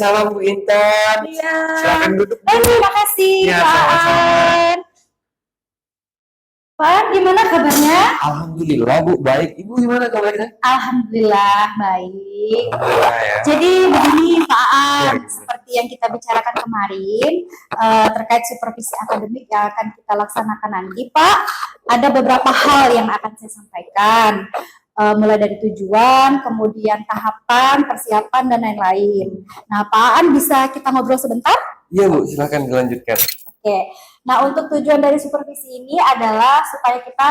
Waalaikumsalam Bu Intan. Iya. Silakan duduk Bu. Terima kasih Ya, Pak sama-sama. Aan. Pak Aan, gimana kabarnya? Alhamdulillah Bu, baik. Ibu gimana kabarnya? Alhamdulillah baik. Alhamdulillah ya. Jadi begini Pak Ya, Aan, gimana? seperti yang kita bicarakan kemarin terkait supervisi akademik yang akan kita laksanakan nanti Pak, ada beberapa hal yang akan saya sampaikan. Mulai dari tujuan, kemudian tahapan, persiapan, dan lain-lain. Nah, Pak Aan bisa kita ngobrol sebentar? Iya Bu, silakan dilanjutkan. Oke. Nah, untuk tujuan dari supervisi ini adalah supaya kita,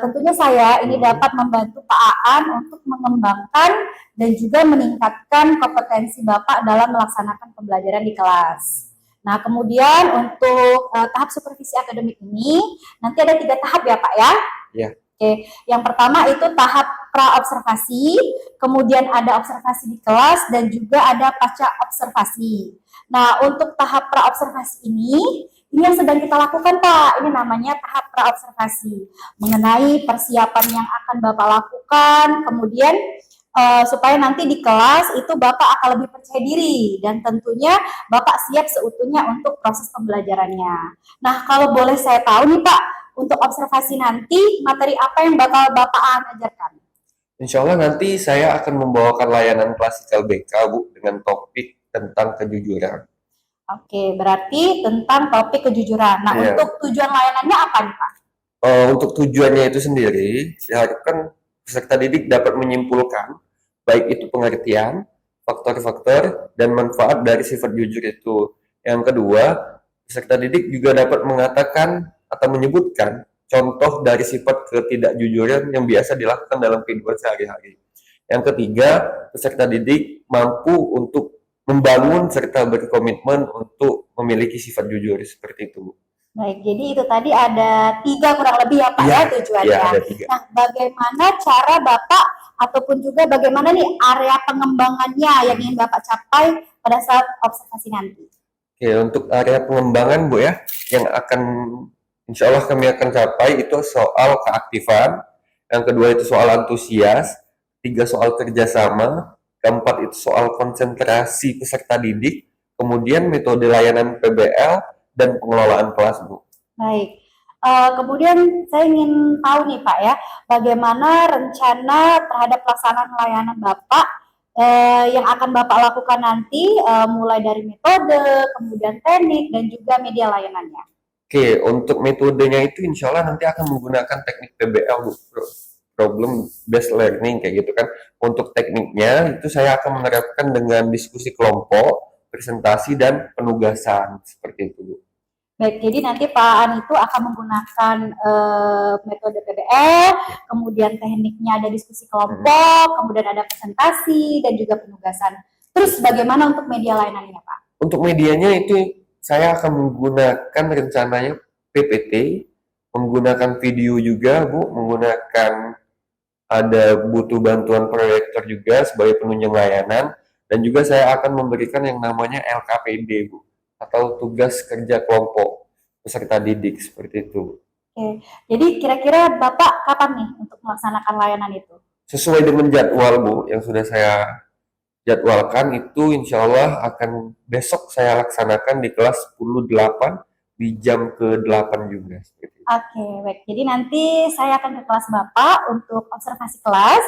tentunya saya ini dapat membantu Pak Aan untuk mengembangkan dan juga meningkatkan kompetensi Bapak dalam melaksanakan pembelajaran di kelas. Nah, kemudian untuk tahap supervisi akademik ini, nanti ada 3 tahap ya Pak ya? Ya. Oke, yang pertama itu tahap pra-observasi, kemudian ada observasi di kelas, dan juga ada pasca observasi. Nah, untuk tahap pra-observasi ini yang sedang kita lakukan Pak, ini namanya tahap pra-observasi, mengenai persiapan yang akan Bapak lakukan, kemudian supaya nanti di kelas itu Bapak akan lebih percaya diri, dan tentunya Bapak siap seutuhnya untuk proses pembelajarannya. Nah, kalau boleh saya tahu nih Pak, untuk observasi nanti, materi apa yang bakal Bapak ajarkan? Insya Allah nanti saya akan membawakan layanan klasikal BK Bu dengan topik tentang kejujuran. Oke, berarti tentang topik kejujuran. Nah, Iya. untuk tujuan layanannya apa nih Pak? Untuk tujuannya itu sendiri, diharapkan peserta didik dapat menyimpulkan baik itu pengertian, faktor-faktor, dan manfaat dari sifat jujur itu. Yang kedua, peserta didik juga dapat mengatakan atau menyebutkan contoh dari sifat ketidakjujuran yang biasa dilakukan dalam kehidupan sehari-hari. Yang ketiga, peserta didik mampu untuk membangun serta berkomitmen untuk memiliki sifat jujur seperti itu. Baik, jadi itu tadi ada 3 kurang lebih ya Pak Iya, ya tujuannya. iya, ada 3. Nah, bagaimana cara Bapak ataupun juga bagaimana nih area pengembangannya yang ingin Bapak capai pada saat observasi nanti? Oke, untuk area pengembangan Bu ya, yang akan insya Allah kami akan capai itu soal keaktifan, yang kedua itu soal antusias, 3 soal kerjasama, keempat itu soal konsentrasi peserta didik, kemudian metode layanan PBL, dan pengelolaan kelas Bu. Baik. Kemudian saya ingin tahu nih Pak ya, bagaimana rencana terhadap pelaksanaan layanan Bapak yang akan Bapak lakukan nanti, mulai dari metode, kemudian teknik, dan juga media layanannya. Oke, untuk metodenya itu insya Allah nanti akan menggunakan teknik PBL Bu, problem based learning kayak gitu kan. Untuk tekniknya itu saya akan menerapkan dengan diskusi kelompok, presentasi, dan penugasan seperti itu Bu. Baik, jadi nanti Pak Aan itu akan menggunakan metode PBL, kemudian tekniknya ada diskusi kelompok, kemudian ada presentasi, dan juga penugasan. Terus bagaimana untuk media layanannya Pak? Untuk medianya itu saya akan menggunakan rencananya PPT, menggunakan video juga Bu, menggunakan ada butuh bantuan proyektor juga sebagai penunjang layanan, dan juga saya akan memberikan yang namanya LKPD Bu, atau tugas kerja kelompok peserta didik seperti itu. Oke, jadi kira-kira Bapak kapan nih untuk melaksanakan layanan itu? Sesuai dengan jadwal Bu yang sudah saya jadwalkan itu insya Allah akan besok saya laksanakan di kelas 10-8 di jam ke-8 juga. Oke, baik. Jadi nanti saya akan ke kelas Bapak untuk observasi kelas.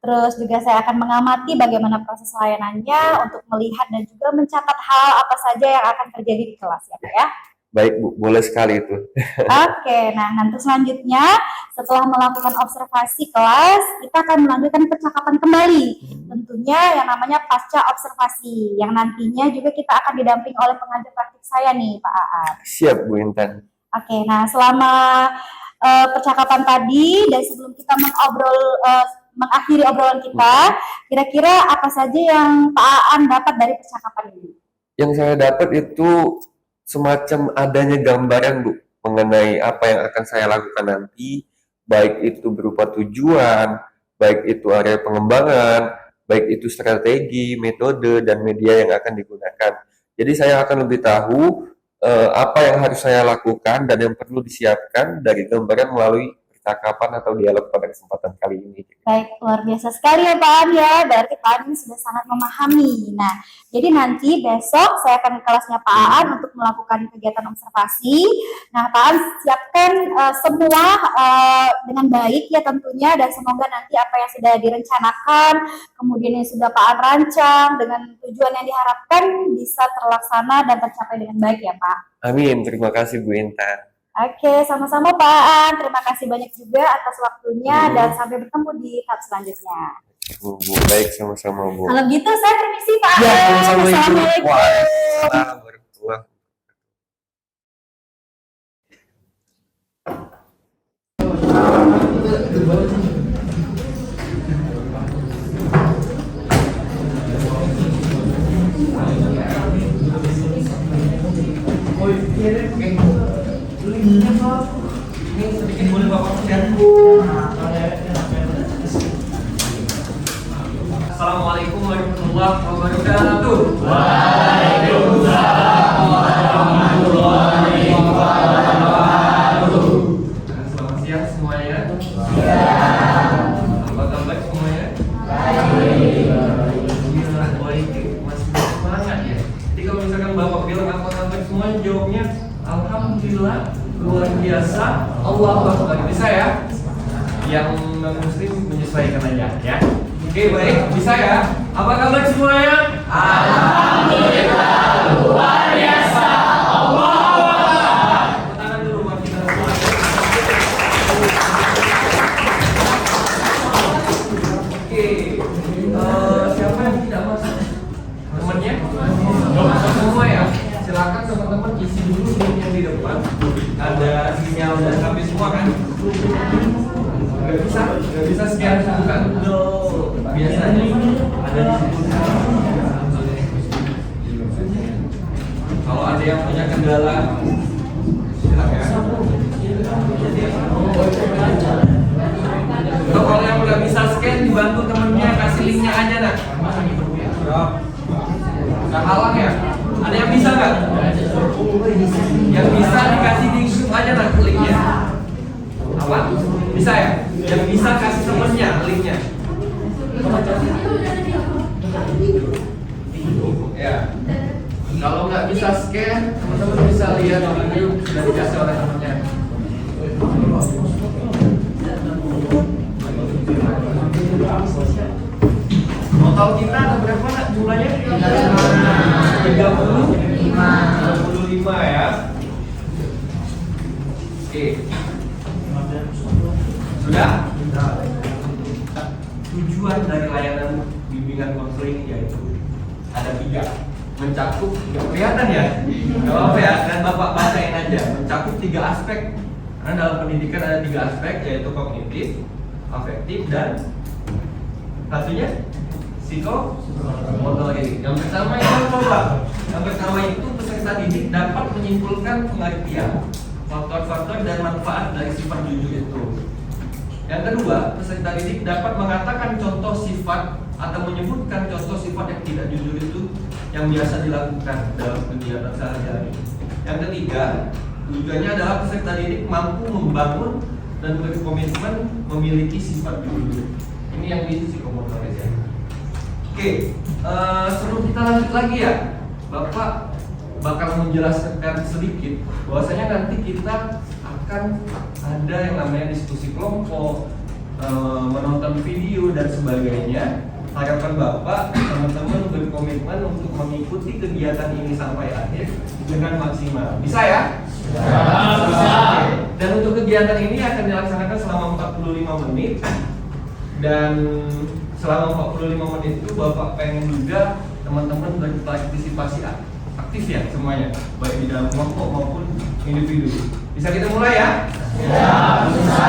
Terus juga saya akan mengamati bagaimana proses layanannya untuk melihat dan juga mencatat hal apa saja yang akan terjadi di kelas ya Pak ya. Baik Bu, boleh sekali itu. Oke, nah nanti selanjutnya setelah melakukan observasi kelas, kita akan melanjutkan percakapan kembali. Tentunya yang namanya pasca observasi, yang nantinya juga kita akan didampingi oleh pengajar praktik saya nih Pak Aan. Siap Bu Intan. Oke, nah selama percakapan tadi dan sebelum kita mengakhiri obrolan kita, kira-kira apa saja yang Pak Aan dapat dari percakapan ini? Yang saya dapat itu semacam adanya gambaran Bu mengenai apa yang akan saya lakukan nanti, baik itu berupa tujuan, baik itu area pengembangan, baik itu strategi, metode, dan media yang akan digunakan. Jadi saya akan lebih tahu apa yang harus saya lakukan dan yang perlu disiapkan dari gambaran melalui percakapan atau dialog pada kesempatan kali ini. Baik, luar biasa sekali ya Pak An ya. Berarti Pak An ini sudah sangat memahami. Nah, jadi nanti besok saya akan ke kelasnya Pak Aan untuk melakukan kegiatan observasi. Nah, Pak Aan siapkan semua dengan baik ya tentunya, dan semoga nanti apa yang sudah direncanakan, kemudian yang sudah Pak Aan rancang dengan tujuan yang diharapkan bisa terlaksana dan tercapai dengan baik ya Pak. Amin, terima kasih Bu Intan. Oke, sama-sama Pak Aan. Terima kasih banyak juga atas waktunya dan sampai bertemu di tahap selanjutnya. Bu, baik, sama-sama Bu. Kalau gitu saya permisi Pak Aan. Ya, assalamualaikum. Assalamualaikum. Waalaikumsalam warahmatullahi Assalamualaikum warahmatullahi wabarakatuh. Selamat siang semuanya. Apa kabar semuanya? Masih semangat ya. Jadi kalau misalkan Bapak bilang apa kabar semuanya, jawabnya alhamdulillah, luar biasa, Allahu Akbar. Bisa ya? Yang non muslim menyesuaikan aja ya. Oke, baik, bisa ya? Apa kabar semuanya? Alhamdulillah, luar biasa, Allahu Akbar. Tangan dulu buat kita semua. Oke, siapa yang tidak masuk? Temennya? Semua ya? Silakan teman-teman isi dulu link yang di depan. Ada sinyal dan habis semua kan? Gak bisa scan bukan? Biasanya ada di situ. Kalau ada yang punya kendala, silakan. Kalau yang udah bisa scan, dibantu temennya kasih linknya aja nak. Gak halang ya? Ada yang bisa nggak? Yang bisa dikasih di grup aja nak linknya. Apa? Bisa ya? Yang bisa kasih temennya linknya. Ya. Kalau nggak bisa scan, teman-teman bisa lihat video sudah dikasih oleh temennya. Total kita ada berapa nak jumlahnya? 35 ya. Oke. Sudah? Tujuan dari layanan bimbingan konseling yaitu ada 3, mencakup, nggak kelihatan ya? Gak apa ya, dan Bapak bacain aja. Mencakup 3 aspek. Karena dalam pendidikan ada 3 aspek, yaitu kognitif, afektif, dan satunya psikomotorik. Yang pertama itu apa? Yang pertama itu peserta didik dapat menyimpulkan pengertian, faktor-faktor dan manfaat dari sifat jujur itu. Yang kedua, peserta didik dapat mengatakan contoh sifat atau menyebutkan contoh sifat yang tidak jujur itu yang biasa dilakukan dalam kegiatan sehari-hari. Yang ketiga, tujuannya adalah peserta didik mampu membangun dan berkomitmen memiliki sifat jujur. Ini yang di psikomotoris ya. Oke, sebelum kita lanjut lagi ya, Bapak bakal menjelaskan sedikit bahwasanya nanti kita akan ada yang namanya diskusi kelompok, menonton video dan sebagainya. Harapan Bapak, teman-teman berkomitmen untuk mengikuti kegiatan ini sampai akhir dengan maksimal. Bisa ya? Bisa. Dan untuk kegiatan ini akan dilaksanakan selama 45 menit. Dan selama 45 menit itu Bapak pengen juga teman-teman berpartisipasi aktif ya semuanya, baik di dalam kelompok maupun individu. Bisa kita mulai ya? Ya, bisa.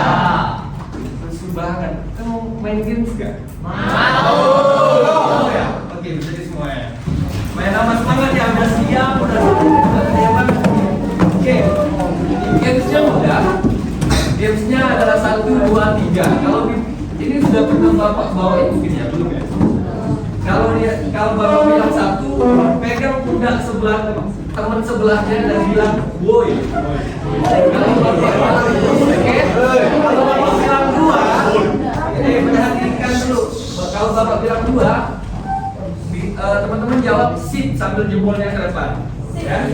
Seru banget. Kita mau main games gak? Mau ya? Oke, bisa di semuanya. Main sama semangat ya, udah siap, udah siap. Oke, gamesnya mudah. Gamesnya adalah 1, 2, 3. Kalau ini sudah pernah Bapak bawain mungkin ya, belum ya? Kalau Bapak bilang 1, pegang pundak sebelah teman sebelahnya dan bilang woi. Kalau Bapak Oke, perhatikan dulu. Kalau Bapak bilang 2, teman-teman jawab sip sambil jempolnya ke depan. Ya.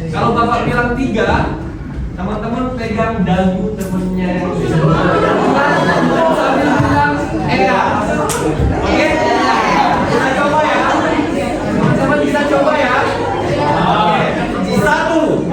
Kalau Bapak bilang 3, teman-teman pegang dagu temennya. Sambil bilang iya. Oke? Kita coba ya. Teman-teman bisa coba ya. Oke. 1.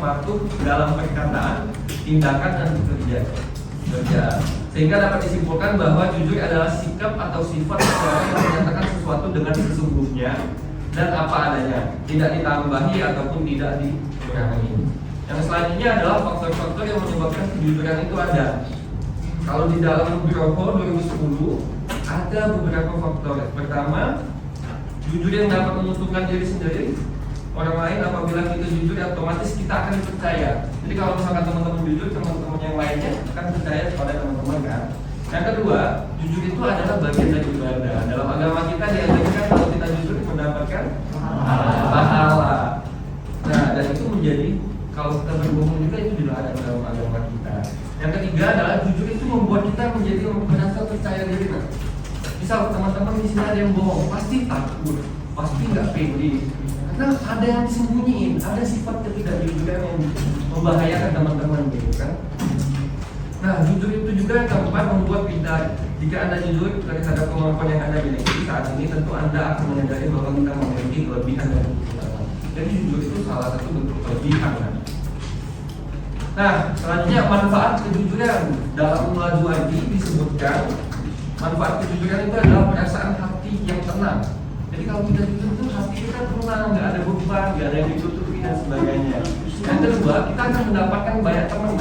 patuh dalam perkataan, tindakan dan kerjaan. Sehingga dapat disimpulkan bahwa jujur adalah sikap atau sifat seseorang yang menyatakan sesuatu dengan sesungguhnya dan apa adanya, tidak ditambahi ataupun tidak dikurangi. Yang selanjutnya adalah faktor-faktor yang menyebabkan kejujuran itu ada. Kalau di dalam Nugroho 2010 ada beberapa faktor. Pertama, jujur yang dapat menguntungkan diri sendiri, orang lain. Apabila kita jujur, otomatis kita akan percaya. Jadi kalau misalkan teman-teman jujur, teman-teman yang lainnya akan percaya kepada teman-teman kan. Yang kedua, jujur itu adalah bagian dari ibadah. Dalam agama kita diajarkan kalau kita jujur mendapatkan pahala. Nah, dan itu menjadi, kalau kita berbohong juga itu dilarang dalam agama kita. Yang ketiga adalah jujur itu membuat kita menjadi merasa percaya diri. Nah, misal teman-teman di sini ada yang bohong, pasti takut, pasti nggak pede. Karena ada yang disembunyiin, ada sifat ketidakjujuran yang membahayakan teman-teman gitu kan. Nah, jujur itu juga yang keempat membuat kita, jika Anda jujur terhadap kemampuan yang Anda miliki saat ini, tentu Anda akan menyadari bahwa kita memiliki kelebihan dan kekurangan. Jadi jujur itu salah satu bentuk kelebihan kan. Nah, selanjutnya manfaat kejujuran. Dalam Al-Juhani disebutkan manfaat kejujuran itu adalah perasaan hati yang tenang. Jadi kalau kita jujur itu hati kita tenang, nggak ada beban, nggak ada yang ditutupi dan sebagainya. Yang kedua, kita akan mendapatkan banyak teman.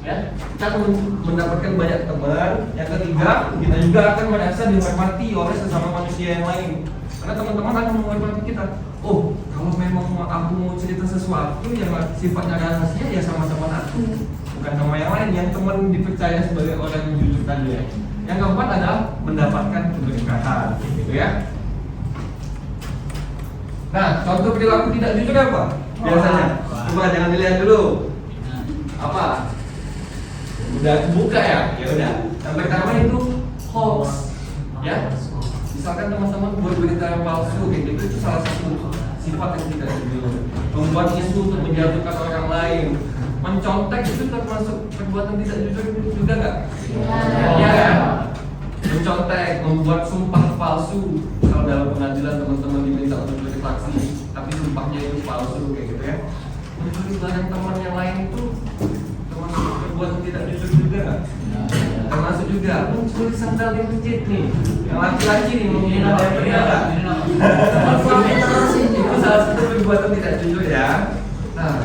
Ya, kita akan mendapatkan banyak teman. Yang ketiga, kita juga akan merasa dihormati oleh sesama manusia yang lain. Karena teman-teman akan menghormati kita. Oh, kalau memang aku mau cerita sesuatu yang sifatnya rahasia ya sama teman aku, bukan sama yang lain. Yang teman dipercaya sebagai orang yang jujur tadi ya. Yang keempat adalah mendapatkan keberkahan, gitu ya. Nah, contoh perilaku tidak jujur apa? Biasanya, coba jangan dilihat dulu. Apa? Udah buka ya? Ya udah. Yang pertama itu hoax, ya. Misalkan teman-teman buat berita yang palsu, kayak gitu, itu salah satu sifat yang tidak jujur. Membuat isu untuk menjatuhkan orang lain, mencontek itu termasuk perbuatan tidak jujur juga nggak? Iya kan? Mencontek, membuat sumpah palsu. Kalau dalam pengadilan teman-teman diminta untuk bersaksi, tapi sumpahnya itu palsu kayak gitu ya. Mencuri barang teman yang lain itu termasuk perbuatan tidak jujur juga nggak? Termasuk juga mencuri sandal di masjid nih, yang laki-laki nih mungkin ada yang pernah. Itu salah satu perbuatan tidak jujur ya. Nah,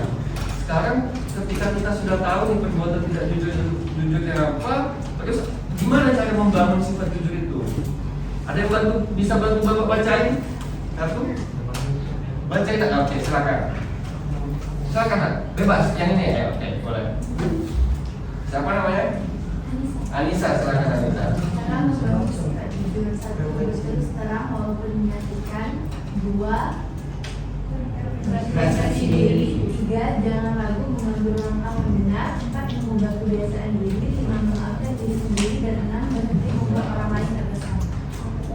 sekarang ketika kita sudah tahu nih perbuatan tidak jujurnya apa, terus gimana cara membangun sifat jujur itu? Ada yang bisa bantu Bapak bacain? Satu? Bacain tak? Oke, silakan. Silakan, Nak. Bebas. Yang ini ya. Oke, boleh. Siapa namanya? Anissa, silakan Anissa. Sekarang membangun sifat jujur satu terus terang walaupun menyatukan. Dua, representasi diri. Tiga, jangan ragu mengambil langkah yang benar. Empat, mengubah kebiasaan diri. Lima, memaafkan diri sendiri. Dan enam, berhenti membuat orang lain terkesan.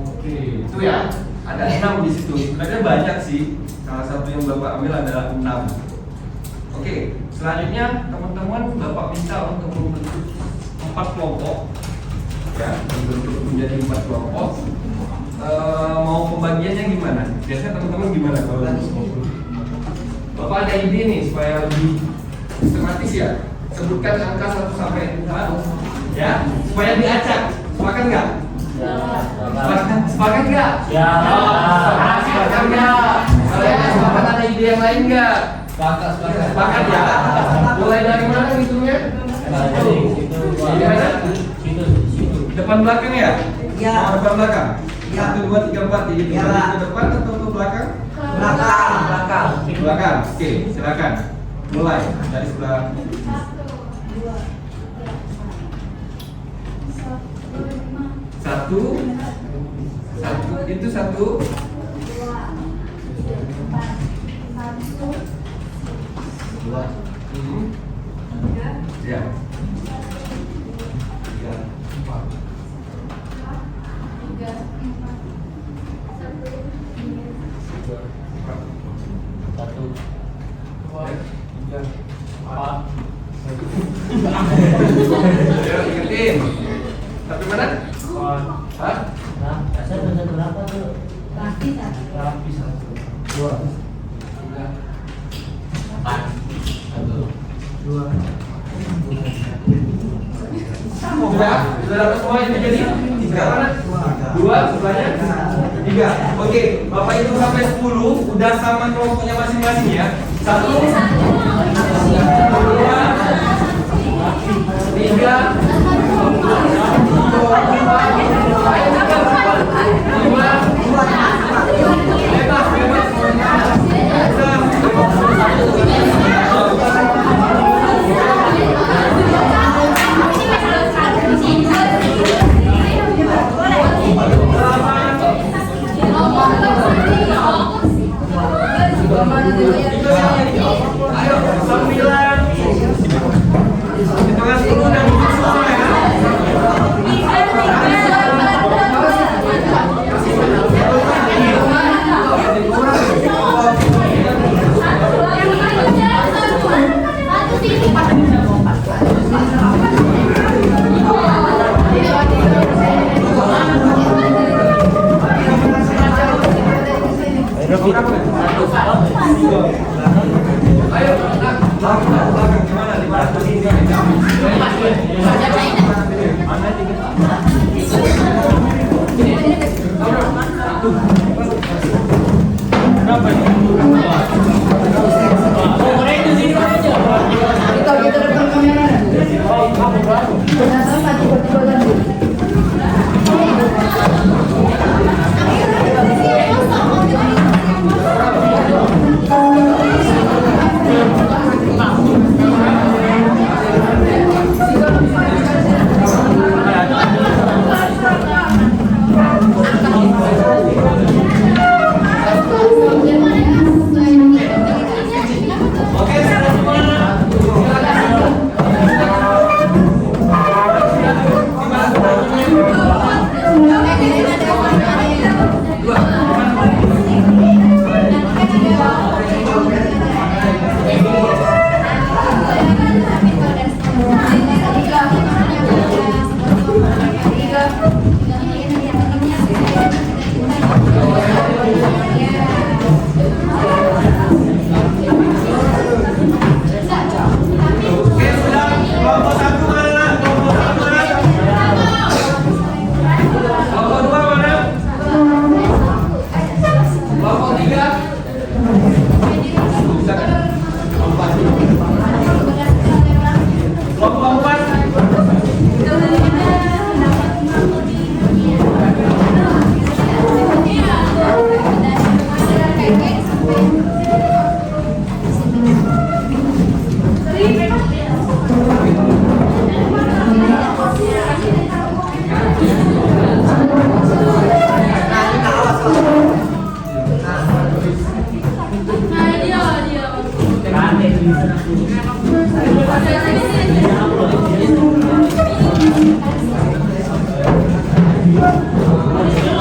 Oke, itu ya. Ada 6 di situ. Sebenarnya banyak sih. Salah satu yang Bapak ambil adalah 6. Oke, selanjutnya teman-teman Bapak minta untuk membentuk 4 kelompok. Ya, membentuk menjadi 4 kelompok. Mau pembagiannya gimana? Biasanya teman-teman gimana kalau Bapak ada ide nih supaya lebih sistematis ya. Sebutkan angka 1 sampai 4 ya, supaya diacak. Sepakat nggak? Sepakat nggak? Ya. Sepakat nggak? Kalau yang nggak sepakat ada ide yang lain nggak? Sepakat ya. Mulai dari mana hitungnya? Dari mana? Depan belakang ya? Ya. Depan belakang. Ya. 1, 2, 3, 4 dihitung. Ya, Dari Pak. ke depan atau ke belakang? Belakang. Belakang. Oke, silakan. Mulai dari sebelah. Satu, itu satu. Ya. Ayo ingetin. Tapi mana? Hah? Sudah dapat semua ini jadi? Tiga mana? 2 sebelahnya? 3. Oke, Bapak itu sampai 10 udah sama kelompoknya masing-masing ya. 1, 2, 3, ayo 9. Hitungan 10 dan semua ya. Ayo, belakang gimana? Di mana posisinya?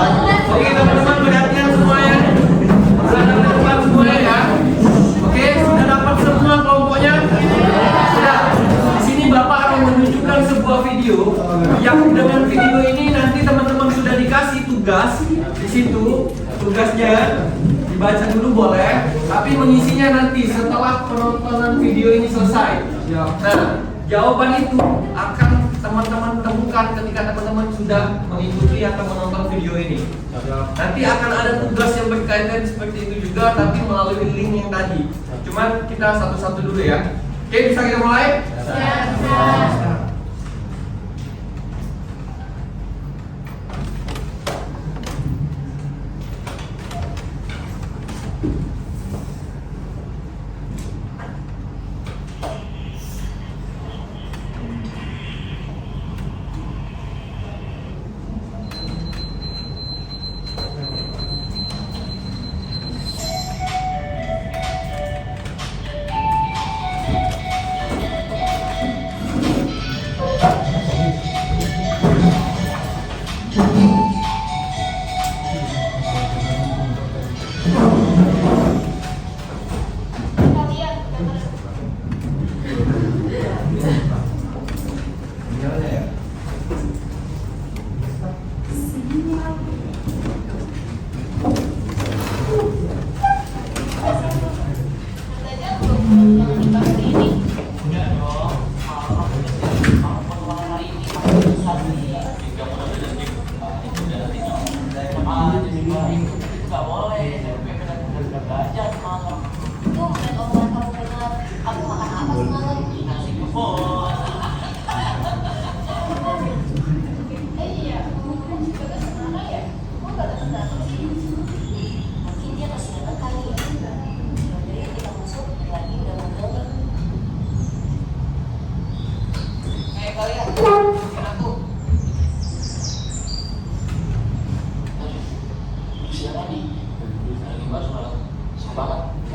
Oke teman-teman, perhatian semuanya. Berada di depan semuanya ya. Oke, sudah dapat semua kelompoknya? Sudah. Di sini Bapak akan menunjukkan sebuah video yang dengan video ini nanti teman-teman sudah dikasih tugas di situ. Tugasnya dibaca dulu boleh, tapi mengisinya nanti setelah penontonan video ini selesai. Nah, jawaban itu akan teman-teman temukan ketika teman-teman sudah mengikuti atau menonton video ini. Nanti akan ada tugas yang berkaitan seperti itu juga, tapi melalui link yang tadi. Cuman kita satu-satu dulu ya. Oke, bisa kita mulai? Ya.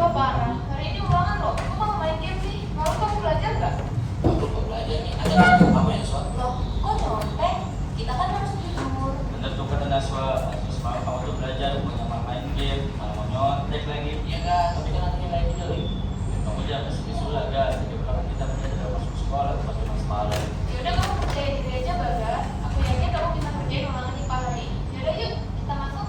Wah parah, hari ini ulangan loh. Kok malah main game sih? Malu kamu belajar nggak? Loh, kok nyontek? Kita kan harus jujur. Bener tuh kata Naswa, semalam kamu tuh belajar bukan main game, malah mau nyontek lagi. Iya kan, tapi kan nanti nilai juga nih. Kamu jangan kesini lah guys, jadi kalau kita belajar dalam masuk sekolah pas cuma semalam. Yaudah kamu percaya diri aja Bagas. Aku yakin kamu bisa kerjain ulangan IPA hari. Yaudah yuk, kita masuk.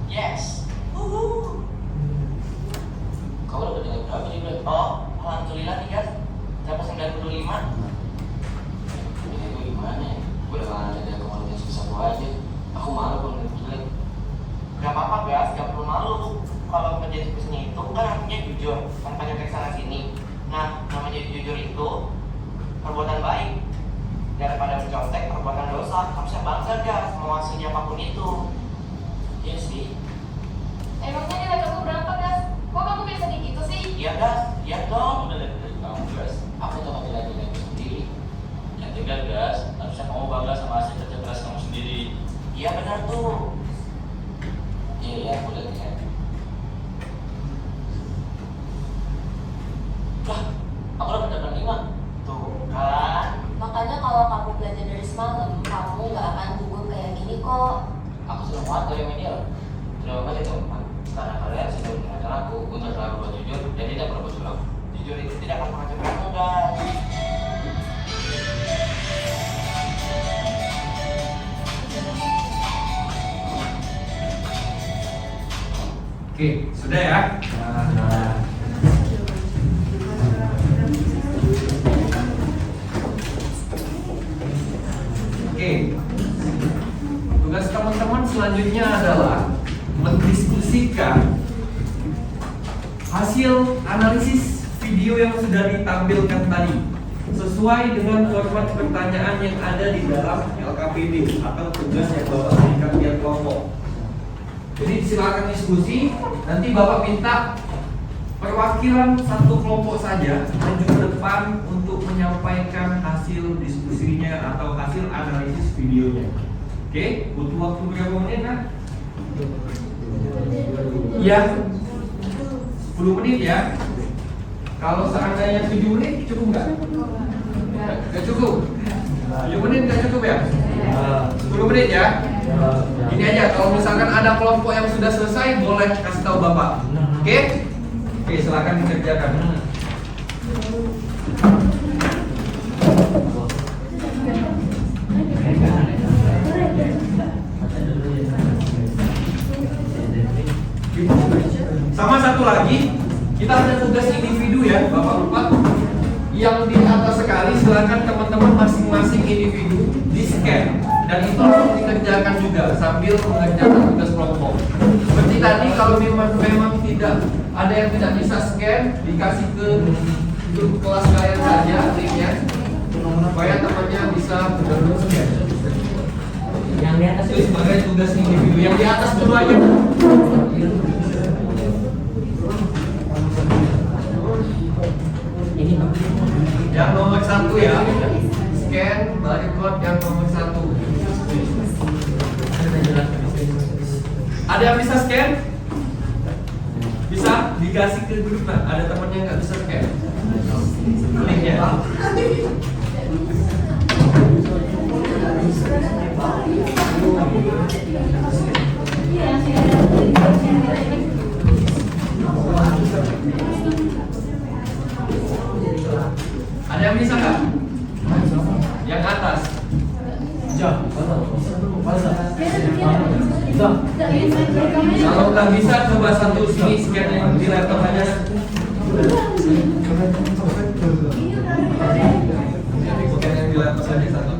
Yes. Kamu dapat nilai berapa nih, Bro? Oh, alhamdulillah nih, guys. Dapat 95. Ini gue gimana ya? Gue udah gak ada komunitas satu aja. Aku malu kalau nilai jelek. Gak apa-apa guys, gak perlu malu. Kalau menjadi pesennya itu kan artinya jujur, tanpa nyontek sana sini. Nah, namanya jujur itu perbuatan baik. Daripada mencontek perbuatan dosa, harusnya bangga guys, mau hasilnya apapun itu. Iya sih. Emangnya nilai kamu berapa, Gas? Kok kamu bisa kayak gitu sih? Iya guys, iya dong. Udah lihat dari kamu, guys. Aku tuh nggak nilai sendiri. Yang tiga, guys, harusnya kamu bangga sama hasil kerja keras kamu sendiri. Iya benar tuh. Iya, aku lihat ya. Lah, aku dapat 85. Tuh kan. Makanya kalau kamu belajar dari semalam, kamu gak akan gugup kayak gini kok. Aku sudah muat dari media. Terima kasih teman-teman. Karena kalian sudah mengajar aku untuk selalu berbuat jujur dan tidak berbuat curang. Jujur itu tidak akan menghancurkan kamu guys. Oke, sudah ya? Oke. Tugas teman-teman selanjutnya adalah mendiskusikan hasil analisis video yang sudah ditampilkan tadi sesuai dengan format pertanyaan yang ada di dalam LKPD atau tugas yang Bapak berikan via kelompok. Jadi silakan diskusi, nanti Bapak minta perwakilan satu kelompok saja maju ke depan untuk menyampaikan hasil diskusinya atau hasil analisis videonya. Oke, butuh waktu berapa menit kan? Iya, 10 menit ya. Kalau seandainya 7 menit cukup nggak? Nggak cukup. 7 menit nggak cukup ya? 10 menit ya. Ini aja, kalau misalkan ada kelompok yang sudah selesai boleh kasih tahu Bapak. Oke? Oke, silakan dikerjakan. Sama satu lagi, kita ada tugas individu ya, Bapak lupa. Yang di atas sekali silakan teman-teman masing-masing individu di scan dan itu harus dikerjakan juga sambil mengerjakan tugas kelompok. Seperti tadi kalau memang tidak ada yang tidak bisa scan, dikasih ke kelas kalian saja linknya supaya temannya bisa benar-benar scan. Yang di atas itu sebagai tugas individu. Yang di atas dulu aja. Yang nomor 1 ya, scan barcode yang nomor 1. Ada yang bisa scan? Bisa dikasih ke grup nah. Ada temannya nggak bisa scan? Linknya. Ada yang bisa nggak? Yang atas. Kalau nggak bisa coba satu sini scan yang di laptop aja. Scan yang di laptop aja satu.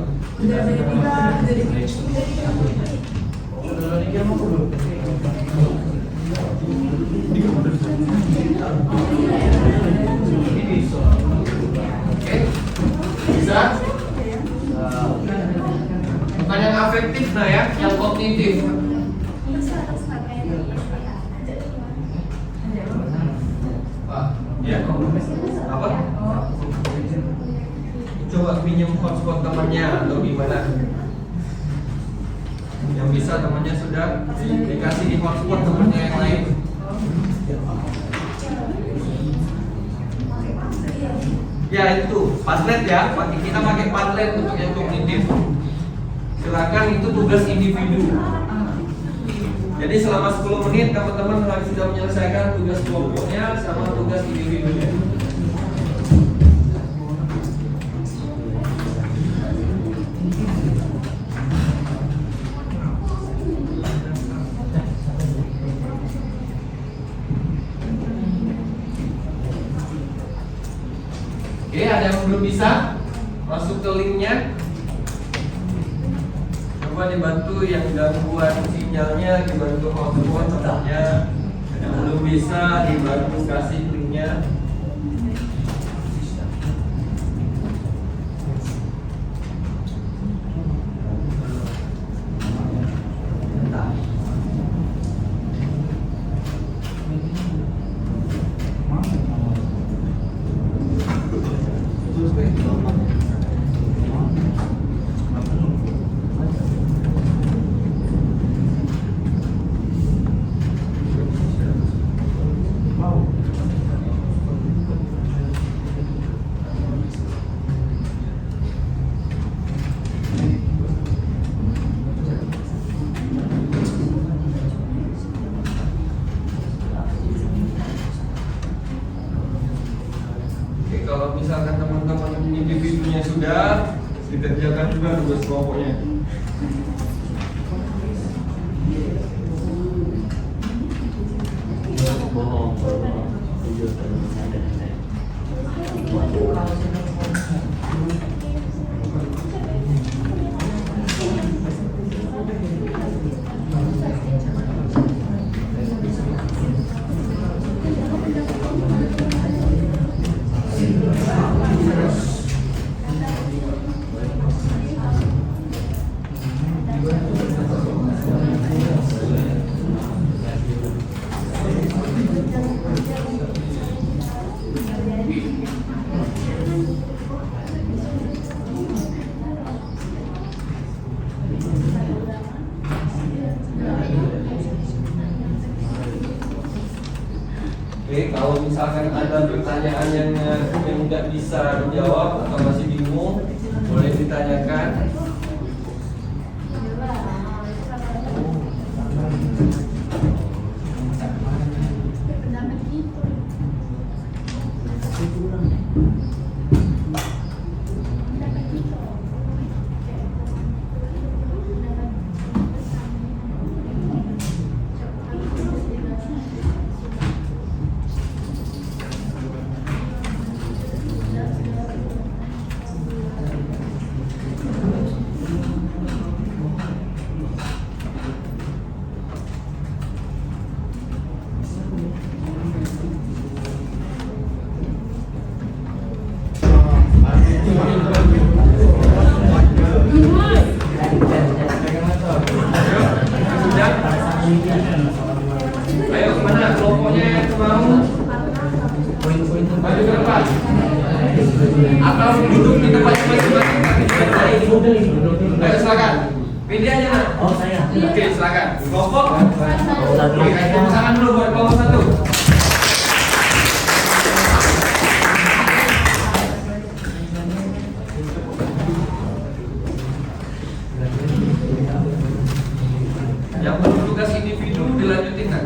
Oke, bisa? Bukan yang afektif nah ya, yang kognitif. Pak, ya? Apa? Coba pinjam hotspot temannya atau gimana? Yang bisa temannya sudah dikasih di hotspot temannya yang lain. Ya itu Padlet ya, kita pakai Padlet untuk yang kognitif. Silakan itu tugas individu. Jadi selama 10 menit teman-teman harus sudah menyelesaikan tugas kelompoknya sama tugas individunya. Oke, ada yang belum bisa masuk ke linknya? Coba dibantu yang gangguan sinyalnya, dibantu hotspot tetapnya. Yang belum bisa dibantu kasih linknya. Kalau misalkan teman-teman individunya sudah dikerjakan juga tugas kelompoknya. Oke, kalau misalkan ada pertanyaan yang nggak bisa dijawab atau masih bingung, boleh ditanyakan. Ayo kemana kelompoknya yang mau maju ke depan atau duduk di tempat masing-masing? Ayo silakan, pilih aja nak. Oh saya. Oke silakan. Kelompok. Oke, tepuk tangan dulu buat kelompok 1. Yang bertugas individu dilanjutin kan?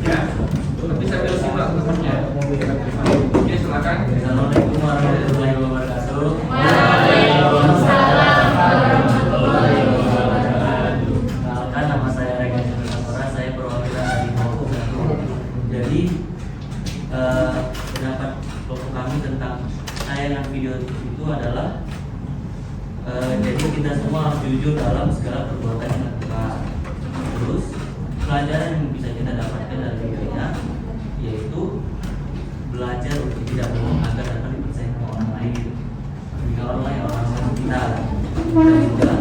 Ya. Tapi sambil simak temannya. Oke, silakan. Assalamualaikum warahmatullahi wabarakatuh. Waalaikumsalam warahmatullahi wabarakatuh. Kenalkan, nama saya Rega Jurnasora, saya perwakilan dari kelompok 1. Jadi pendapat kelompok kami tentang tayangan video itu adalah jadi kita semua harus jujur dalam segala perbuatan yang dilakukan. Terus pelajaran yang bisa kita dapatkan dari videonya yaitu belajar untuk tidak bohong agar dapat dipercaya sama orang lain. Jika orang lain kita dan juga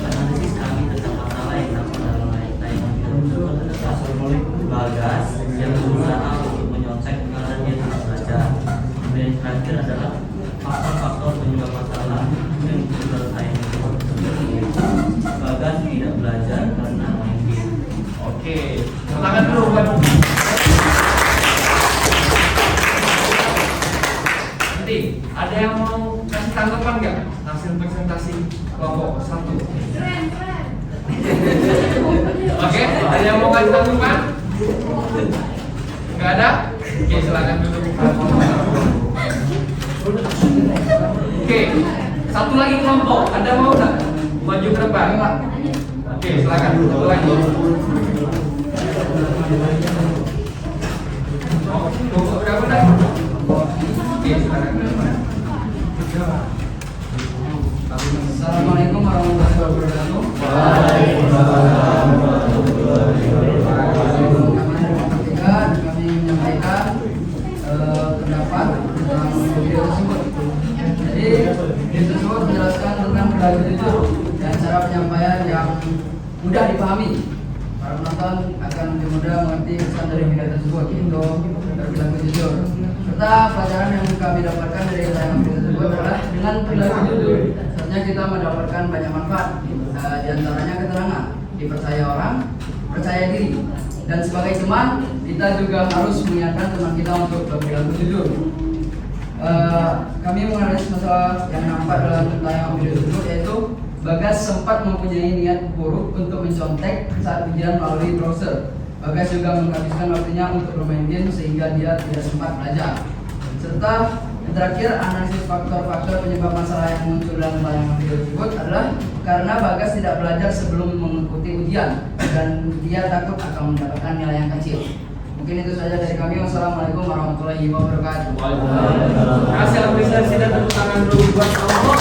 analisis kami tentang masalah yang sama dalam tayangan video tersebut Bagas yang berusaha untuk menyontek karena dia tidak belajar. Dan yang terakhir adalah faktor-faktor penyebab masalah yang muncul tayangan video tersebut yaitu Bagas tidak belajar karena main game. Oke, silakan dulu buat. Nanti ada yang mau kasih tanggapan nggak hasil presentasi kelompok 1? Oke, ada yang mau kasih tanggapan? Nggak ada? Oke, silakan duduk. Oke, satu lagi kelompok, ada mau nggak maju ke depan? Oke, silakan dulu. Satu lagi. Kelompok berapa dah? Oke, silakan ke depan. Assalamualaikum warahmatullahi wabarakatuh. Waalaikumsalam warahmatullahi wabarakatuh. Kami menyampaikan pendapat tentang video tersebut. Jadi video tersebut menjelaskan tentang perilaku jujur dan cara penyampaian yang mudah dipahami. Para penonton akan lebih mudah mengerti pesan dari video tersebut untuk berperilaku jujur. Serta pelajaran yang kami dapatkan dari tayangan video tersebut adalah dengan perilaku jujur, seharusnya kita mendapatkan banyak manfaat. Di antaranya keterangan, dipercaya orang, percaya diri. Dan sebagai teman, kita juga harus mengingatkan teman kita untuk berperilaku jujur. Kami menganalisis masalah yang nampak dalam tayangan video tersebut yaitu Bagas sempat mempunyai niat buruk untuk mencontek saat ujian melalui browser. Bagas juga menghabiskan waktunya untuk bermain game sehingga dia tidak sempat belajar. Serta yang terakhir, analisis faktor-faktor penyebab masalah yang muncul dalam tayangan video tersebut adalah karena Bagas tidak belajar sebelum mengikuti ujian dan dia takut akan mendapatkan nilai yang kecil. Mungkin itu saja dari kami. Wassalamualaikum warahmatullahi wabarakatuh. Terima kasih apresiasi dan tepuk tangan dulu buat kelompok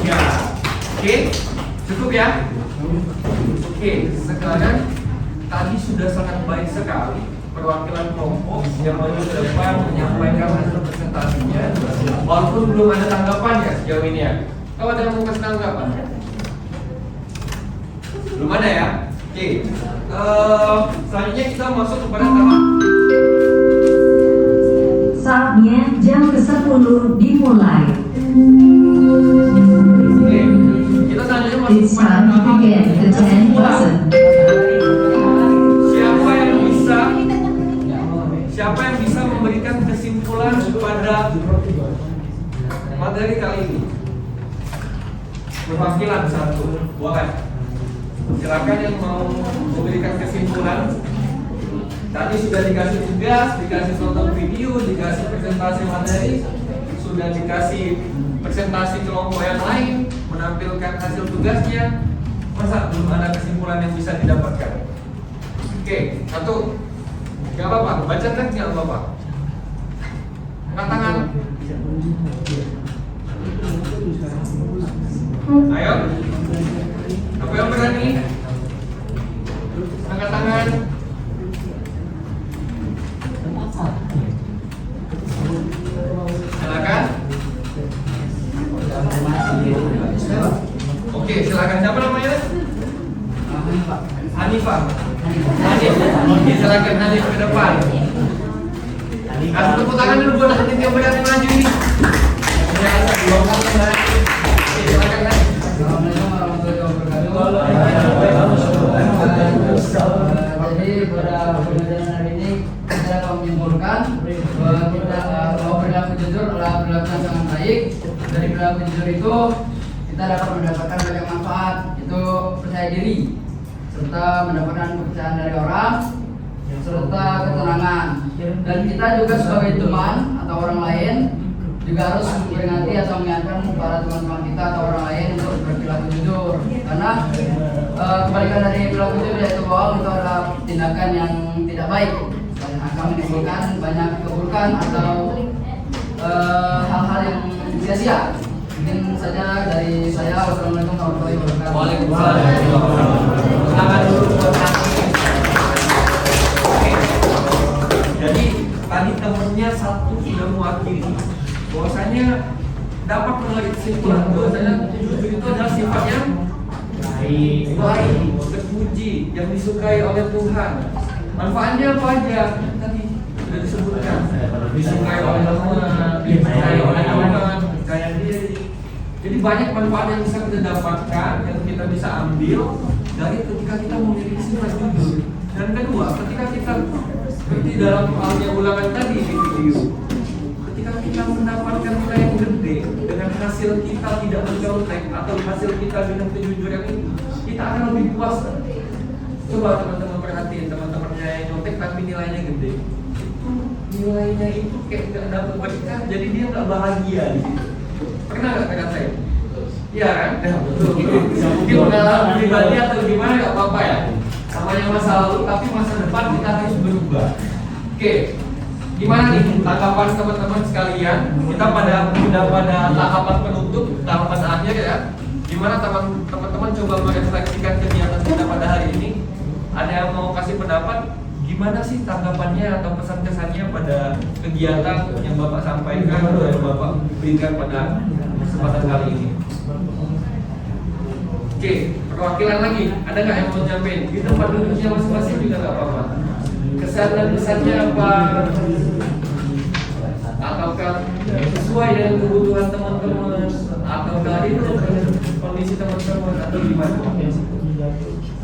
3. Oke, cukup ya? Oke, sekarang tadi sudah sangat baik sekali perwakilan kelompok yang maju ke depan menyampaikan hasil presentasinya walaupun belum ada tanggapan ya sejauh ini ya. Kalau ada yang mau kasih tanggapan? Belum ada ya? Oke, selanjutnya kita masuk kepada tahap. Saatnya jam ke-10 dimulai. Oke, kita selanjutnya masuk It's kepada time to tahap begin the 10 lesson. Siapa yang bisa memberikan kesimpulan pada materi kali ini. Perwakilan satu, boleh. Silakan yang mau memberikan kesimpulan. Tadi sudah dikasih tugas, dikasih tonton video, dikasih presentasi materi, sudah dikasih presentasi kelompok yang lain, menampilkan hasil tugasnya. Masa belum ada kesimpulan yang bisa didapatkan? Oke, satu. Gak apa-apa, baca teks gak apa-apa. Angkat tangan. Ayo. Apa yang berani? Angkat tangan. Silakan. Oke, silakan. Siapa namanya? Hanifah. Oke, silakan Hanif ke depan. Kasih tepuk tangan dulu buat Hanif yang berani maju ini. Ya, dua kali lagi. Oke, silakan Hanif. Assalamualaikum warahmatullahi wabarakatuh. Jadi pada pembelajaran hari ini kita akan menyimpulkan bahwa kita bahwa perilaku jujur adalah perilaku yang sangat baik. Dari perilaku jujur itu kita dapat mendapatkan banyak manfaat, itu percaya diri, serta mendapatkan kepercayaan dari orang, serta ketenangan. Dan kita juga sebagai teman atau orang lain juga harus memperingati atau mengingatkan para teman-teman kita atau orang lain untuk berperilaku jujur. Karena kebalikan dari perilaku jujur yaitu bohong itu adalah tindakan yang tidak baik dan akan menimbulkan banyak keburukan atau hal-hal yang sia-sia. Mungkin saja dari saya. Wassalamualaikum warahmatullahi wabarakatuh. Waalaikumsalam. Tangan dulu buat Hanif. Oke. Jadi tadi temennya satu sudah mewakili bahwasanya dapat menarik kesimpulan bahwasanya jujur itu adalah sifat yang baik, terpuji, yang disukai oleh Tuhan. Manfaatnya apa aja? Tadi sudah disebutkan. Disukai oleh Tuhan, disukai oleh Tuhan, percaya diri. Jadi banyak manfaat yang bisa kita dapatkan, yang kita bisa ambil dari ketika kita memiliki sifat jujur. Dan kedua, ketika kita seperti dalam halnya ulangan tadi di video, ketika kita mendapatkan nilai yang gede dengan hasil kita tidak mencontek atau hasil kita dengan kejujuran ini, kita akan lebih puas. Coba teman-teman perhatiin teman-temannya yang nyontek tapi nilainya gede. Nilainya itu kayak nggak dapat berkah, jadi dia nggak bahagia di situ. Pernah nggak kata saya? Iya kan? Mungkin pengalaman pribadi atau gimana nggak apa-apa ya. Namanya masa lalu, tapi masa depan kita harus berubah. Oke, gimana nih tanggapan teman-teman sekalian? Kita sudah pada tahapan penutup, tahapan akhir ya. Gimana teman-teman coba merefleksikan kegiatan kita pada hari ini? Ada yang mau kasih pendapat? Gimana sih tanggapannya atau pesan-kesannya pada kegiatan yang Bapak sampaikan atau yang Bapak berikan pada kesempatan kali ini? Oke, perwakilan lagi. Ada nggak yang mau nyampein? Di tempat duduknya masing-masing juga nggak apa-apa. Kesan dan pesannya apa? Ataukah sesuai dengan kebutuhan teman-teman? Ataukah itu kondisi teman-teman atau gimana?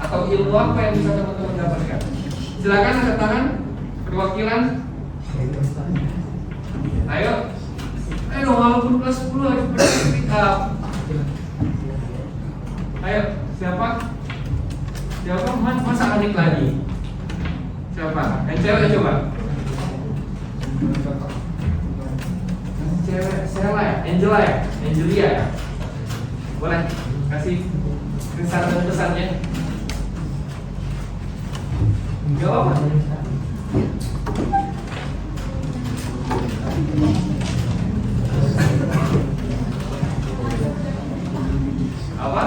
Atau ilmu apa yang bisa teman-teman dapatkan? Silakan angkat tangan perwakilan. Ayo walaupun kelas 10 harus speak up. Ayo, siapa? Masa Anik lagi? Siapa? Yang cewek coba. Cewek, Sela ya? Angela ya? Angelia ya? Boleh kasih kesan dan pesannya? Gak apa-apa. Apa?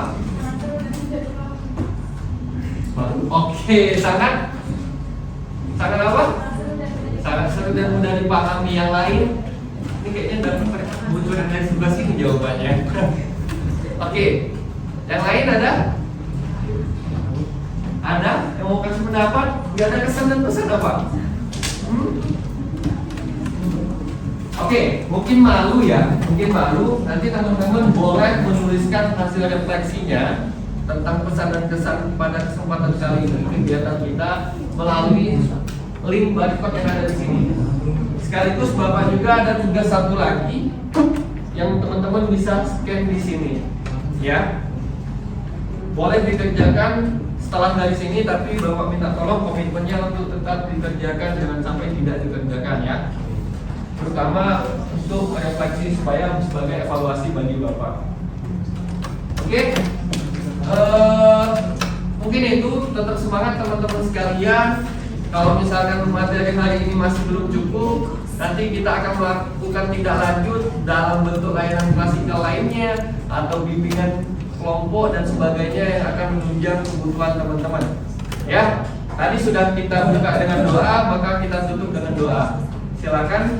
Oke, sangat apa? Sangat seru dan mudah dipahami yang lain. Ini kayaknya dapat bocoran dari sebelah sini jawabannya. Oke, yang lain ada? Ada yang mau kasih pendapat? Gak ada kesan dan pesan apa? Oke, mungkin malu ya, Nanti teman-teman boleh menuliskan hasil refleksinya tentang pesan dan kesan pada kesempatan kali ini kegiatan kita melalui link barcode yang ada di sini. Sekaligus Bapak juga ada tugas satu lagi yang teman-teman bisa scan di sini, ya. Boleh dikerjakan setelah dari sini, tapi Bapak minta tolong komitmennya untuk tetap dikerjakan, jangan sampai tidak dikerjakan ya. Terutama untuk refleksi supaya sebagai evaluasi bagi Bapak. Oke, mungkin itu tetap semangat teman-teman sekalian. Kalau misalkan materi hari ini masih belum cukup, nanti kita akan melakukan tindak lanjut dalam bentuk layanan klasikal lainnya atau bimbingan kelompok dan sebagainya yang akan menunjang kebutuhan teman-teman. Ya, tadi sudah kita buka dengan doa, maka kita tutup dengan doa. Silakan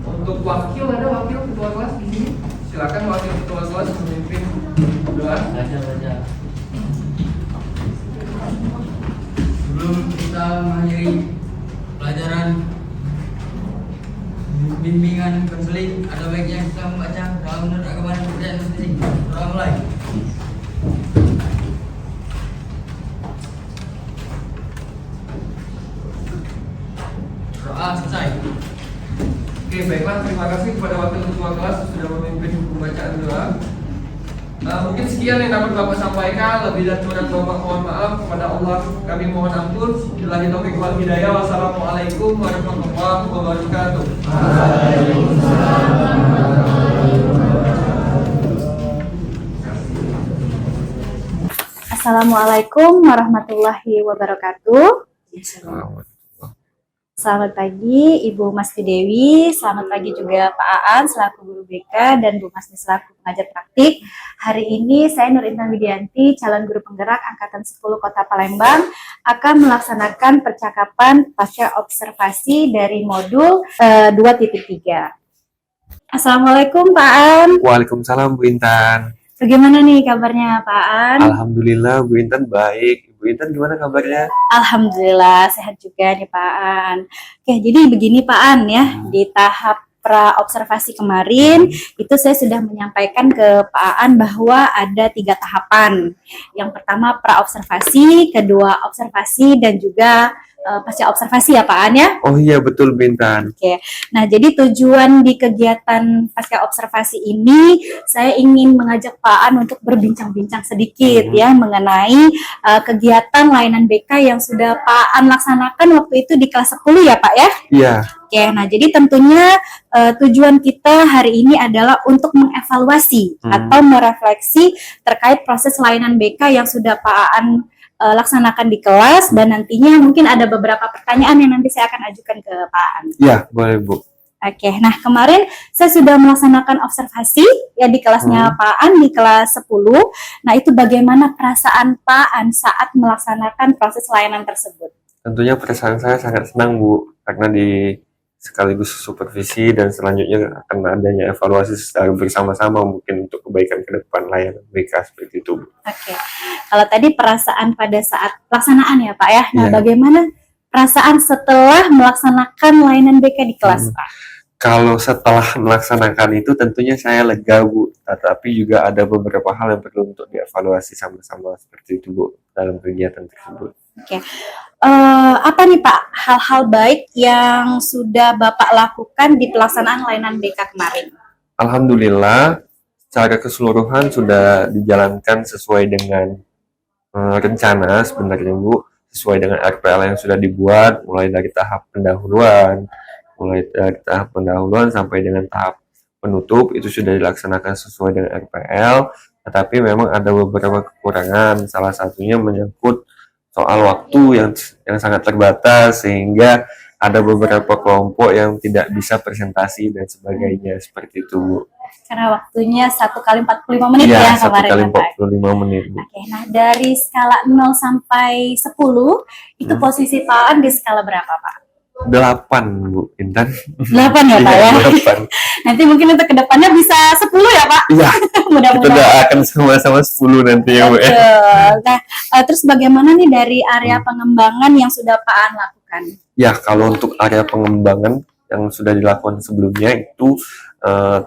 untuk wakil, ada wakil ketua kelas di sini. Silakan wakil ketua kelas memimpin doa. Sebelum kita mengakhiri pelajaran bimbingan konseling, ada baiknya kita membaca doa menurut agama dan kepercayaan masing-masing. Doa mulai. Doa selesai. Oke, baiklah, terima kasih kepada wakil ketua kelas sudah memimpin pembacaan doa. Mungkin sekian yang dapat Bapak sampaikan. Lebih dan kurang Bapak mohon maaf. Kepada Allah kami mohon ampun. Billahi taufiq wal hidayah. Wassalamualaikum warahmatullahi wabarakatuh. Assalamualaikum warahmatullahi wabarakatuh. Selamat pagi Ibu Mas Dewi, selamat pagi juga Pak Aan selaku guru BK dan Bu Masni selaku pengajar praktik. Hari ini saya Nur Intan Widianti, calon guru penggerak Angkatan 10 Kota Palembang, akan melaksanakan percakapan pasca observasi dari modul 2.3. Assalamualaikum Pak Aan. Waalaikumsalam Bu Intan. Bagaimana nih kabarnya Pak Aan? Alhamdulillah Bu Intan baik. Bu Intan gimana kabarnya? Alhamdulillah sehat juga nih Pak Aan. Oke, jadi begini Pak Aan ya, di tahap pra observasi kemarin itu saya sudah menyampaikan ke Pak Aan bahwa ada 3 tahapan. Yang pertama pra observasi, kedua observasi, dan juga pasca observasi ya Pak Aan ya. Oh iya betul Bu Intan. Oke, nah jadi tujuan di kegiatan pasca observasi ini saya ingin mengajak Pak Aan untuk berbincang-bincang sedikit ya mengenai kegiatan layanan BK yang sudah Pak Aan laksanakan waktu itu di kelas 10 ya Pak ya. Iya. Oke, nah jadi tentunya tujuan kita hari ini adalah untuk mengevaluasi atau merefleksi terkait proses layanan BK yang sudah Pak Aan laksanakan di kelas, dan nantinya mungkin ada beberapa pertanyaan yang nanti saya akan ajukan ke Pak Aan. Iya, boleh Bu. Oke, nah kemarin saya sudah melaksanakan observasi ya di kelasnya Pak Aan di kelas 10. Nah, itu bagaimana perasaan Pak Aan saat melaksanakan proses layanan tersebut? Tentunya perasaan saya sangat senang Bu, karena di sekaligus supervisi dan selanjutnya akan adanya evaluasi secara bersama-sama mungkin untuk kebaikan ke depan layanan BK seperti itu Bu. Oke, kalau tadi perasaan pada saat pelaksanaan ya Pak ya, nah Iya. bagaimana perasaan setelah melaksanakan layanan BK di kelas Pak? Kalau setelah melaksanakan itu tentunya saya lega Bu, tetapi juga ada beberapa hal yang perlu untuk dievaluasi sama-sama seperti itu Bu dalam kegiatan tersebut. Oke, apa nih Pak hal-hal baik yang sudah Bapak lakukan di pelaksanaan layanan BK kemarin? Alhamdulillah, secara keseluruhan sudah dijalankan sesuai dengan rencana sebenarnya Bu, sesuai dengan RPL yang sudah dibuat, mulai dari tahap pendahuluan sampai dengan tahap penutup itu sudah dilaksanakan sesuai dengan RPL, tetapi memang ada beberapa kekurangan, salah satunya menyangkut soal waktu yang sangat terbatas sehingga ada beberapa kelompok yang tidak bisa presentasi dan sebagainya seperti itu Bu. Karena waktunya 1 kali 45 menit Iya, ya 1 kemarin kali ya, Pak. 45 menit Bu. Oke, nah dari skala 0 sampai 10 itu posisi Pak Aan di skala berapa Pak? 8 Bu Intan. 8 ya Pak ya? Iya, 8. Nanti mungkin untuk kedepannya bisa 10 ya Pak? Iya, kita Mudah-mudahan. doakan sama-sama 10 nanti ya Bu ya. Betul. Nah, terus bagaimana nih dari area pengembangan yang sudah Pak Aan lakukan? Ya, kalau untuk area pengembangan yang sudah dilakukan sebelumnya itu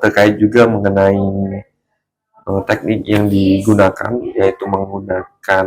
terkait juga mengenai teknik yang digunakan, yaitu menggunakan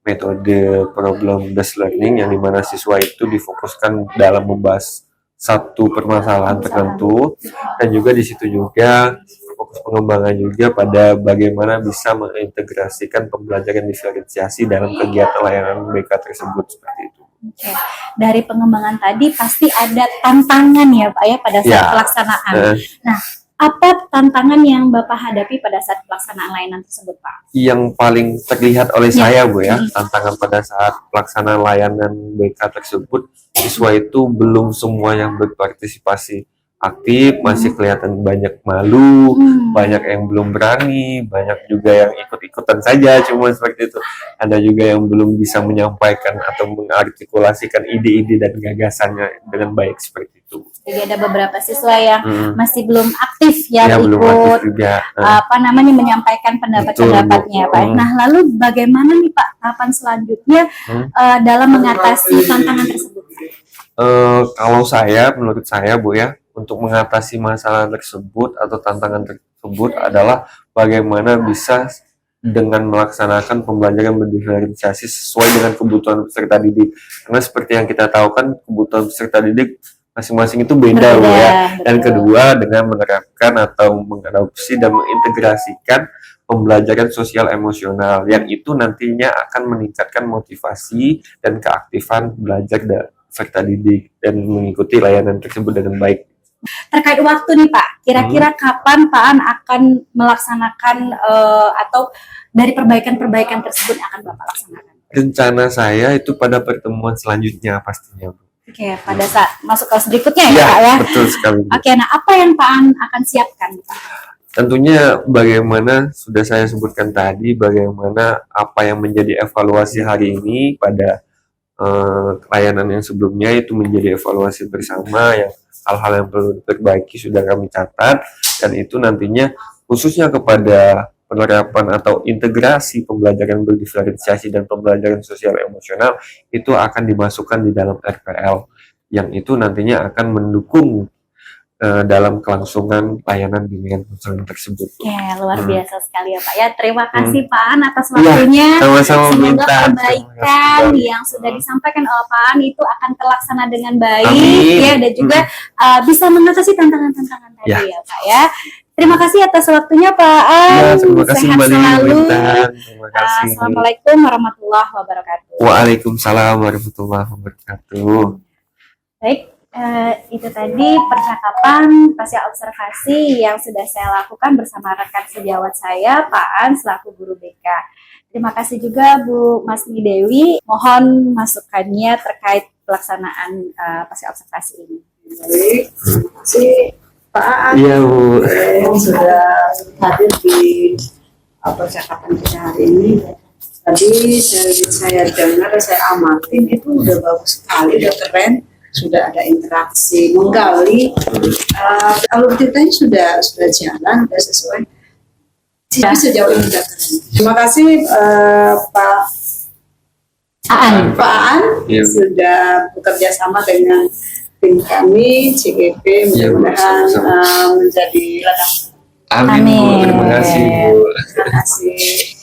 metode problem based learning yang dimana siswa itu difokuskan dalam membahas satu permasalahan tertentu, dan juga di situ juga fokus pengembangan juga pada bagaimana bisa mengintegrasikan pembelajaran diferensiasi dalam kegiatan layanan BK tersebut seperti itu. Oke. Dari pengembangan tadi pasti ada tantangan ya Pak ya pada saat Ya. pelaksanaan. Nah, apa tantangan yang Bapak hadapi pada saat pelaksanaan layanan tersebut Pak? Yang paling terlihat oleh Ya. saya Bu ya, tantangan pada saat pelaksanaan layanan BK tersebut, siswa itu belum semua yang berpartisipasi aktif, masih kelihatan banyak malu, banyak yang belum berani, banyak juga yang ikut-ikutan saja, cuma seperti itu. Ada juga yang belum bisa menyampaikan atau mengartikulasikan ide-ide dan gagasannya dengan baik seperti itu. Jadi ada beberapa siswa yang Hmm. masih belum aktif ya Belum ikut aktif juga. menyampaikan pendapat-pendapatnya Betul, Bu. Pak. Nah, lalu bagaimana nih Pak tahapan selanjutnya dalam mengatasi tantangan tersebut? Kalau menurut saya Bu ya, untuk mengatasi masalah tersebut atau tantangan tersebut adalah bagaimana bisa dengan melaksanakan pembelajaran berdiferensiasi sesuai dengan kebutuhan peserta didik. Karena seperti yang kita tahu kan kebutuhan peserta didik masing-masing itu beda Bu ya. Dan kedua dengan menerapkan atau mengadopsi dan mengintegrasikan pembelajaran sosial emosional yang itu nantinya akan meningkatkan motivasi dan keaktifan belajar peserta didik dan mengikuti layanan tersebut dengan baik. Terkait waktu nih Pak, kira-kira kapan Pak An akan melaksanakan atau dari perbaikan-perbaikan tersebut yang akan Bapak laksanakan? Rencana saya itu pada pertemuan selanjutnya pastinya Bu. Oke, pada saat masuk kelas berikutnya ya Ya, Pak ya? betul sekali Bu. Oke, nah apa yang Pak An akan siapkan Pak? Tentunya bagaimana sudah saya sebutkan tadi, bagaimana apa yang menjadi evaluasi hari ini pada layanan yang sebelumnya itu menjadi evaluasi bersama, yang hal-hal yang perlu diperbaiki sudah kami catat, dan itu nantinya khususnya kepada penerapan atau integrasi pembelajaran berdiferensiasi dan pembelajaran sosial emosional itu akan dimasukkan di dalam RPL, yang itu nantinya akan mendukung dalam kelangsungan layanan bimbingan konseling tersebut. Oke, luar biasa sekali ya Pak ya. Terima kasih Pak An atas waktunya. Sama-sama Semoga minta. perbaikan yang sudah disampaikan oleh Pak An itu akan terlaksana dengan baik Amin. ya, dan juga bisa mengatasi tantangan-tantangan tadi ya Pak ya. Terima kasih atas waktunya Pak An. Ya, terima kasih Sehat Mbak Lili, selalu. Intan. Terima kasih. Assalamualaikum warahmatullahi wabarakatuh. Waalaikumsalam warahmatullahi wabarakatuh. Baik, itu tadi percakapan pasca observasi yang sudah saya lakukan bersama rekan sejawat saya, Pak An, selaku guru BK. Terima kasih juga Bu Masni Dewi. Mohon masukannya terkait pelaksanaan pasca observasi ini. Baik, terima kasih Pak Aan Iya Bu. yang sudah hadir di percakapan kita hari ini. Tadi saya dengar, saya amatin itu udah bagus sekali, udah keren, sudah ada interaksi, menggali. Alur ceritanya sudah jalan, sudah sesuai. Tapi sejauh ini sudah keren. Terima kasih Pak Aan. Pak Aan Iya. sudah bekerja sama dengan tim kami CGP, Iya, Bu. mudah-mudahan Sama-sama. menjadi ladang. Amin Bu. Terima kasih Bu. Terima kasih.